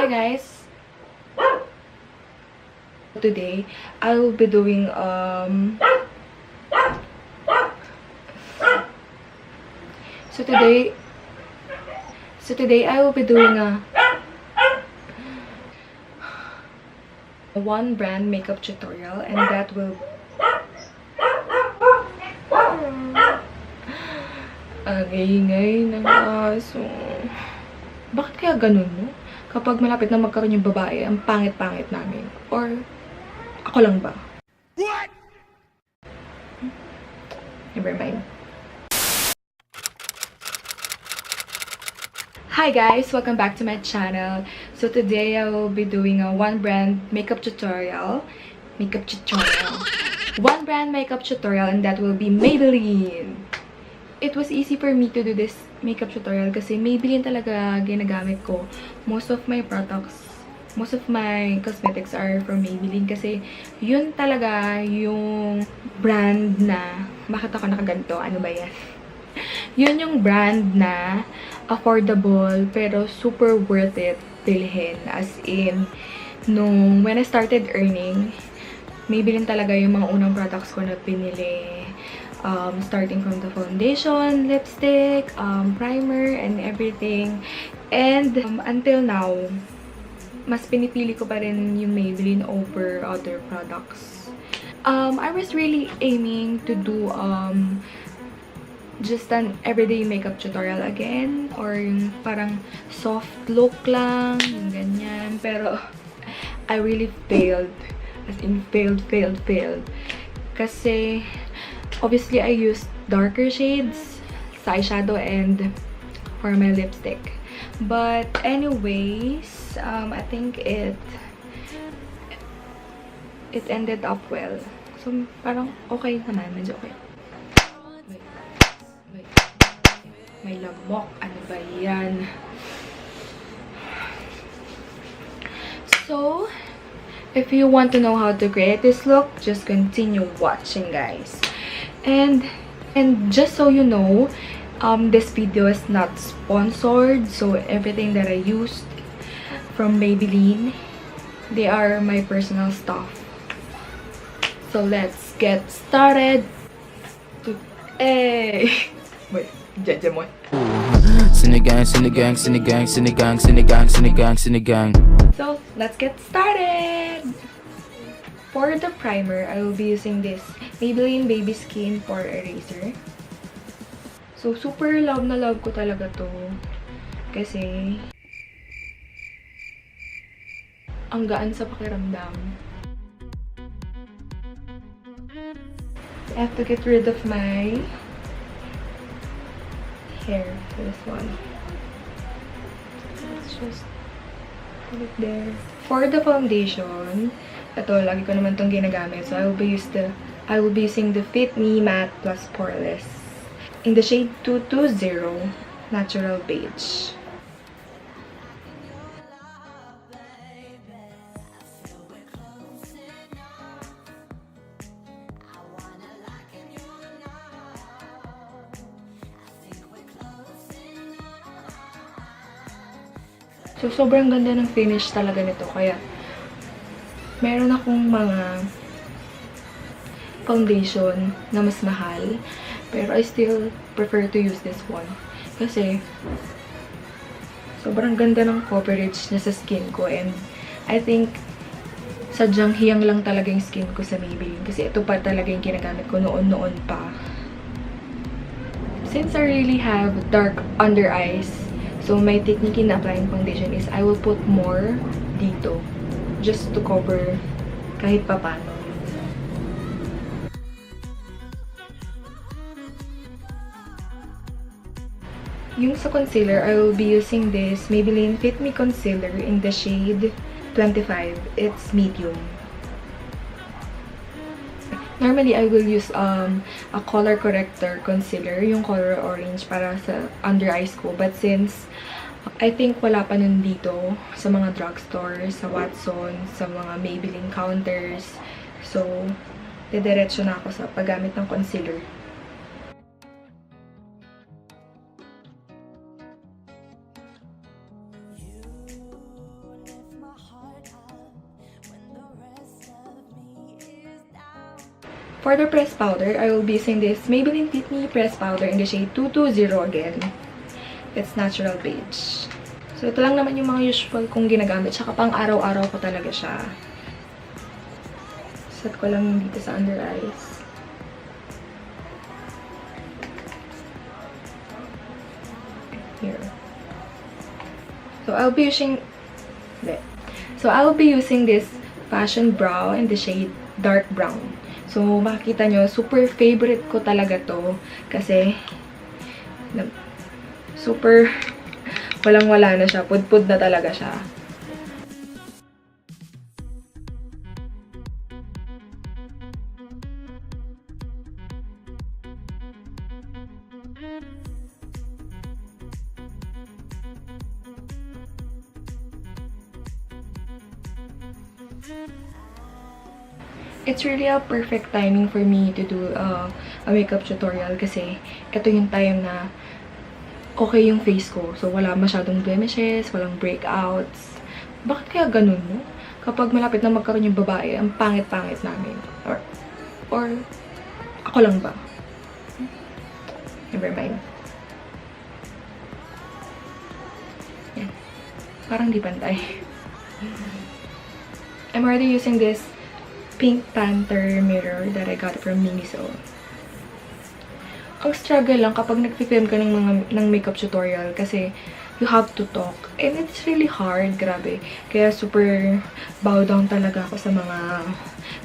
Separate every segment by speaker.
Speaker 1: Hi guys! Today, I will be doing so today I will be doing a one brand makeup tutorial, and that will ang ingay ng aso. Bakit kaya ganun, no? Kapag malapit na magkaroon yung babae, ang pangit-pangit namin. Or, ako lang ba? What? Never mind. Hi guys! Welcome back to my channel. So today I will be doing a one brand makeup tutorial. One brand makeup tutorial, and that will be Maybelline. It was easy for me to do this makeup tutorial kasi Maybelline talaga ginagamit ko. Most of my cosmetics are from Maybelline kasi yun talaga yung brand na, bakit ako nakaganto? Ano ba yan? Yun yung brand na affordable pero super worth it bilhin. As in, when I started earning, Maybelline talaga yung mga unang products ko na pinili. Starting from the foundation, lipstick, primer, and everything. And until now, mas pinipili ko pa rin yung Maybelline over other products. I was really aiming to do just an everyday makeup tutorial again, or yung parang soft look lang, yung ganyan. Pero I really failed. As in, failed. Kasi obviously, I used darker shades sa eyeshadow and for my lipstick. But anyways, I think it ended up well. So, parang okay naman. Medyo okay. Wait. May lamok. Ano ba yan? So, if you want to know how to create this look, just continue watching, guys. And just so you know, this video is not sponsored, so everything that I used from Maybelline, they are my personal stuff. So let's get started. Hey, wait, Jajamon.
Speaker 2: Sinigang.
Speaker 1: So let's get started. For the primer, I will be using this Maybelline Baby Skin Pore Eraser. So, super love na love ko talaga to. Kasi, ang gaan sa pakiramdam. I have to get rid of my hair for this one. Let's just put it there. For the foundation, ito, lagi ko naman itong ginagamit. So, I will be using the Fit Me Matte Plus Poreless in the shade 220 Natural Beige. So, sobrang ganda ng finish talaga nito. Kaya, meron akong mga foundation na mas mahal. Pero I still prefer to use this one. Kasi, sobrang ganda ng coverage niya sa skin ko. And I think, sadyang hiyang lang talaga yung skin ko sa Maybelline. Kasi ito pa talaga yung ginagamit ko noon pa. Since I really have dark under eyes, so my technique in applying foundation is I will put more dito. Just to cover kahit papano. Yung sa concealer, I will be using this Maybelline Fit Me Concealer in the shade 25. It's medium. Normally, I will use a color corrector concealer, yung color orange, para sa under eyes ko. But since I think wala pa nun dito sa mga drugstore, sa Watson, sa mga Maybelline counters. So, didiretso na ako sa paggamit ng concealer. For the pressed powder, I will be using this Maybelline Fit Me pressed powder in the shade 220 again. It's natural beige. So, ito lang naman yung mga usual kong ginagamit. Tsaka pang araw-araw ko talaga siya. Set ko lang dito sa under eyes. Here. So, I'll be using this Fashion Brow in the shade dark brown. So, makikita nyo, super favorite ko talaga to. Kasi, super walang-wala na siya. Pud-pud na talaga siya. It's really a perfect timing for me to do a makeup tutorial kasi ito yung time na okay yung face ko. So, wala masyadong blemishes, walang breakouts. Bakit kaya ganun, no? Kapag malapit na magkaroon yung babae, ang pangit-pangit namin. Or ako lang ba? Never mind. Yan. Parang di pantay. I'm already using this Pink Panther mirror that I got from Miniso. Ang struggle lang kapag nag-film ka ng makeup tutorial kasi you have to talk. And it's really hard, grabe. Kaya super bow down talaga ako sa mga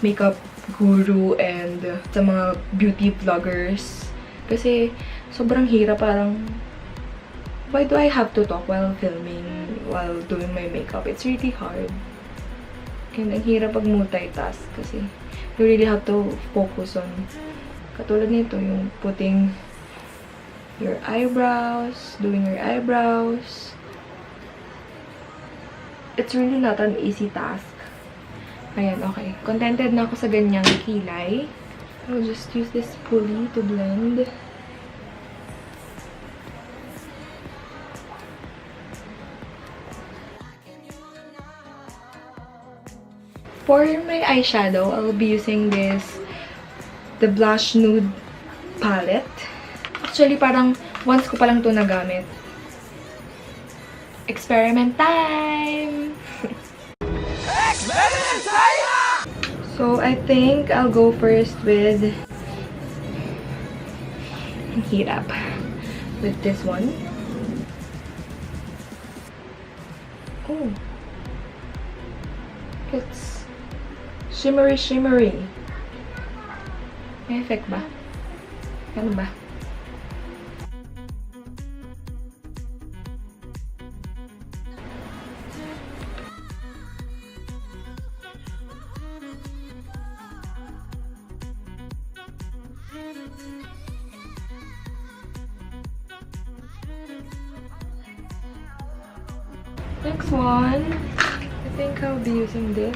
Speaker 1: makeup guru and sa mga beauty vloggers. Kasi sobrang hirap, parang why do I have to talk while filming, while doing my makeup? It's really hard. And ang hirap pag multitask kasi you really have to focus on, katulad nito, yung putting your eyebrows, doing your eyebrows. It's really not an easy task. Ayan, okay. Contented na ako sa ganyang kilay. I'll just use this pulley to blend. For my eyeshadow, I will be using the Blush Nude palette. Actually, parang once ko pa lang ito nagamit. Experiment time! Experiment time! So, I think I'll go first with... Ang hirap. With this one. Oh. It's shimmery. May effect ba? Ano ba? Next one, I think I'll be using this.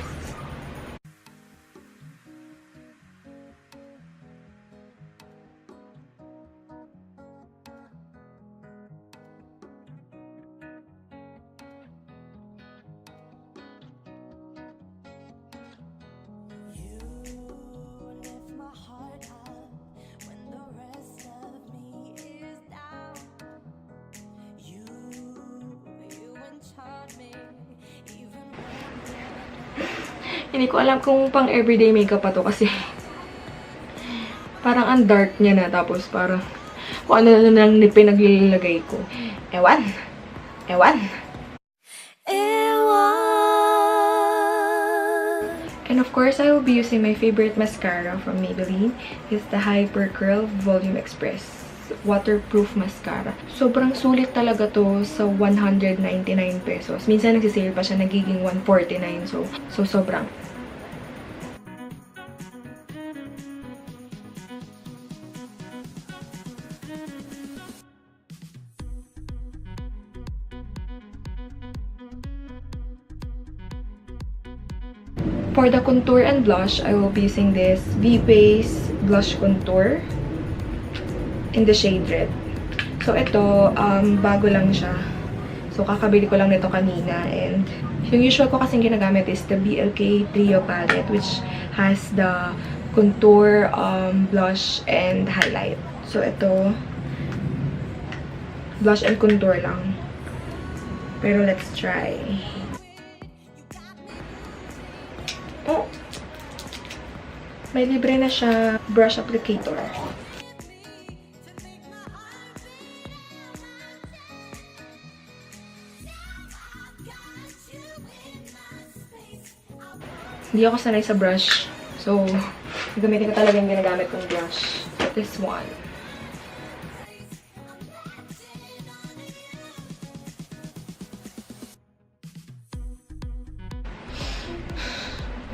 Speaker 1: Hindi ko alam kung pang everyday makeup pa to kasi parang ang dark niya na, tapos parang kung ano na lang pinaglalagay ko. Ewan. And of course, I will be using my favorite mascara from Maybelline. It's the Hyper Curl Volume Express waterproof mascara. Sobrang sulit talaga to sa 199 pesos. Minsan nagsisale pa siya, nagiging 149. So sobrang. For the contour and blush, I will be using this V-Base Blush Contour in the shade Red. So, ito, bago lang siya. So, kakabili ko lang nito kanina. And, yung usual ko kasing ginagamit is the BLK Trio palette, which has the contour, blush, and highlight. So, ito, blush and contour lang. Pero let's try. Oh! May libre na siya brush applicator. Hindi ako sanay sa brush. So, gagamitin ko talaga yung ginagamit kong brush. This one.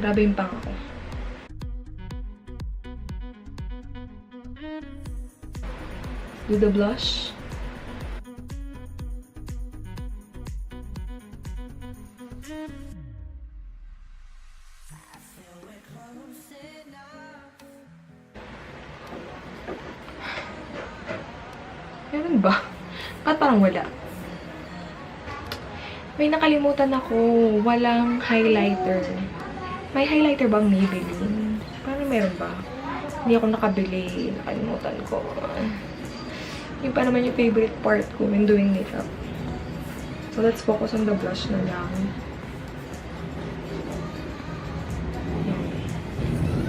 Speaker 1: Grabe yung pang ako. Do the blush. Meron ba? Bakit parang wala? May nakalimutan ako. Walang highlighter. May highlighter bang Maybelline? Parang meron ba? Hindi ako nakabili. Nakalimutan ko. Yung pa naman yung favorite part ko when doing makeup. So, let's focus on the blush na lang.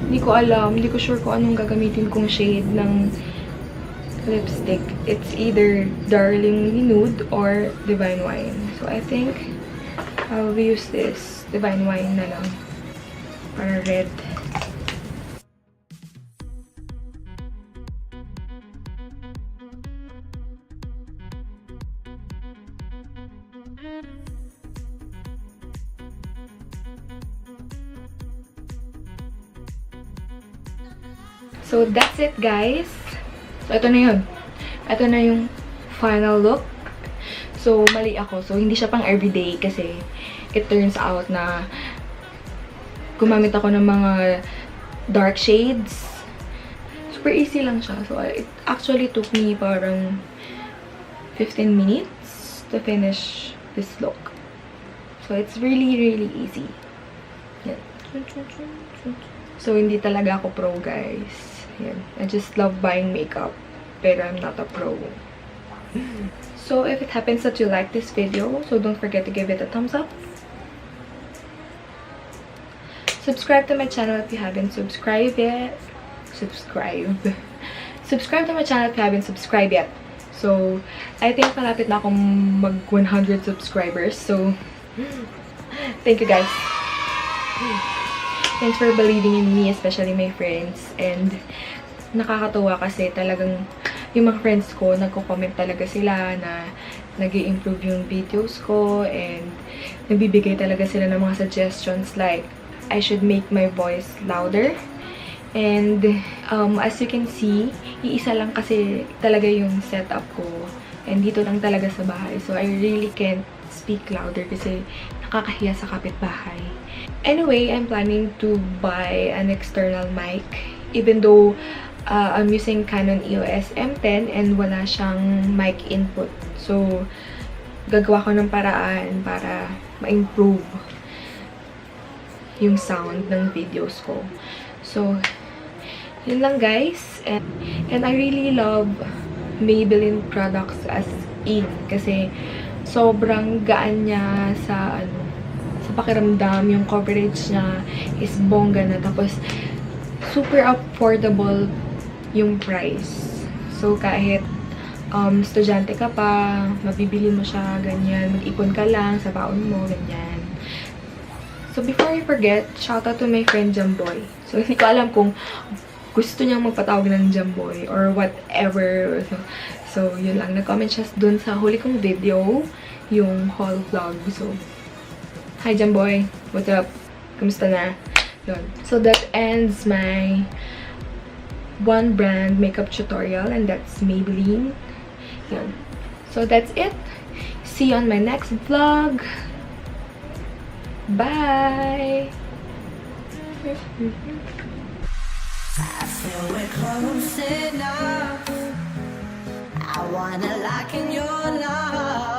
Speaker 1: Hindi ko alam. Hindi ko sure kung anong gagamitin kong shade ng lipstick. It's either Darling Nude or Divine Wine. So, I think I'll use this Divine Wine na lang. Para red. So, that's it, guys. So, ito na yun. Ito na yung final look. So, mali ako. So, hindi siya pang everyday kasi it turns out na gumamit ako ng mga dark shades. Super easy lang siya. So, it actually took me parang 15 minutes to finish this look. So, it's really, really easy. Yan. So, hindi talaga ako pro, guys. Yan. I just love buying makeup, pero I'm not a pro. So, if it happens that you like this video, so don't forget to give it a thumbs up. Subscribe to my channel if you haven't subscribed yet. Subscribe to my channel if you haven't subscribed yet. So, I think malapit na akong mag 100 subscribers. So, thank you guys. Thanks for believing in me, especially my friends. And nakakatuwa kasi talagang yung mga friends ko, nagko-comment talaga sila na nag-i-improve yung videos ko and nagbibigay talaga sila ng mga suggestions like I should make my voice louder. And as you can see, iisa lang kasi talaga yung setup ko. And dito lang talaga sa bahay. So I really can't speak louder kasi nakakahiya sa kapitbahay. Anyway, I'm planning to buy an external mic. Even though I'm using Canon EOS M10 and wala siyang mic input. So, gagawa ko ng paraan para ma-improve yung sound ng videos ko. So, yun lang guys. And I really love Maybelline products as in. Kasi sobrang gaan niya sa pakiramdam, yung coverage niya is bongga na, tapos super affordable yung price. So, kahit estudyante ka pa, mabibili mo siya, ganyan, mag-ipon ka lang sa baon mo, ganyan. So, before I forget, shoutout to my friend Jamboy. So, hindi ko alam kung gusto niyang magpatawag ng Jamboy or whatever. So, yun lang. Nag-comment siya dun sa huli kong video, yung haul vlog. So, hi Jamboy, what's up? Kamusta na? Yun. So that ends my one brand makeup tutorial, and that's Maybelline. Yun. So that's it. See you on my next vlog. Bye!
Speaker 3: I feel we're close enough. I wanna lock in your love.